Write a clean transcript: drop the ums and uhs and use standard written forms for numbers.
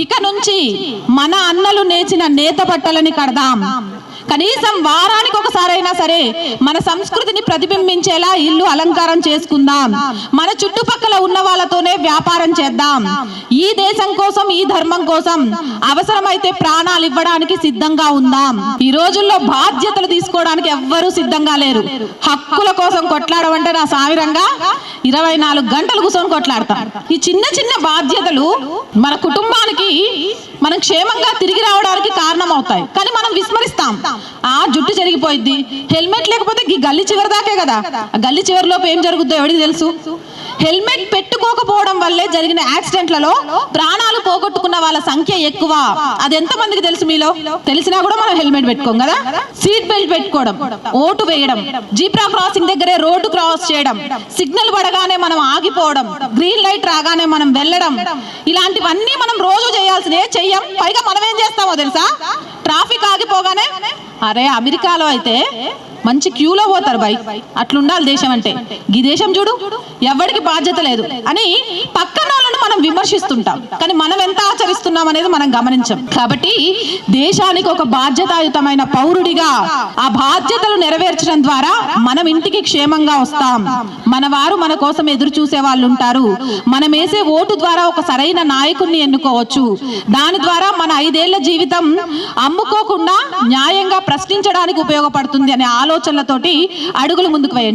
ఇక నుంచి మన అన్నలు నేర్చిన నేత బట్టలని కడదాం. కనీసం వారానికి ఒకసారైనా సరే మన సంస్కృతిని ప్రతిబింబించేలా ఇల్లు అలంకారం చేసుకుందాం. మన చుట్టుపక్కల ఉన్న వాళ్ళతోనే వ్యాపారం చేద్దాం. ఈ దేశం కోసం, ఈ ధర్మం కోసం అవసరమైతే ప్రాణాలు ఇవ్వడానికి సిద్ధంగా ఉందాం. ఈ రోజుల్లో బాధ్యతలు తీసుకోవడానికి ఎవ్వరూ సిద్ధంగా లేరు. హక్కుల కోసం కొట్లాడమంటే నా సామిరంగా 24 గంటలు కూర్చొని కొట్లాడతాం. ఈ చిన్న చిన్న బాధ్యతలు మన కుటుంబానికి మనం క్షేమంగా తిరిగి రావడానికి కారణం అవుతాయి. కానీ మనం విస్మరిస్తాం. ఆ జుట్టు జరిగిపోయింది, హెల్మెట్ లేకపోతే గల్లీ చివరి దాకే కదా. ఆ గల్లీ చివరిలోపు ఏం జరుగుతుందో ఎవరికి తెలుసు? హెల్మెట్ పెట్టుకోకపోవడం వల్లే జరిగిన యాక్సిడెంట్లలో ప్రాణాలు పోగొట్టుకున్న వాళ్ళ సంఖ్య ఎక్కువ. అది ఎంత మందికి తెలుసు? మీలో తెలిసినా కూడా మనం హెల్మెట్ పెట్టుకోం కదా. సీట్ బెల్ట్ పెట్టుకోవడం, ఓటు వేయడం, జీబ్రా క్రాసింగ్ దగ్గరే రోడ్డు క్రాస్ చేయడం, సిగ్నల్ పడగానే మనం ఆగిపోవడం, గ్రీన్ లైట్ రాగానే మనం వెళ్ళడం, ఇలాంటివన్నీ మనం రోజు చేయాల్సినే చెయ్యం. పైగా మనం ఏం చేస్తామో తెలుసా? ట్రాఫిక్ ఆగిపోగానే, అరే అమెరికాలో అయితే మంచి క్యూలో పోతారు బై, అట్లుండాలి దేశం అంటే. ఈ దేశం చూడు, ఎవరికి బాధ్యత లేదు అని పక్కన వాళ్ళను మనం విమర్శిస్తుంటాం. కానీ మనం ఎంత ఆచరిస్తున్నాం అనేది మనం గమనించం. కాబట్టి దేశానికి ఒక బాధ్యతాయుతమైన పౌరుడిగా ఆ బాధ్యతలు నెరవేర్చడం ద్వారా మనం ఇంటికి క్షేమంగా వస్తాం. మన వారు మన కోసం ఎదురు చూసే వాళ్ళు ఉంటారు. మనం వేసే ఓటు ద్వారా ఒక సరైన నాయకుడిని ఎన్నుకోవచ్చు. దాని ద్వారా మన 5 ఏళ్ల జీవితం అమ్ముకోకుండా న్యాయంగా ప్రశ్నించడానికి ఉపయోగపడుతుంది అనే ఆలోచనలతోటి అడుగులు ముందుకు వేయండి.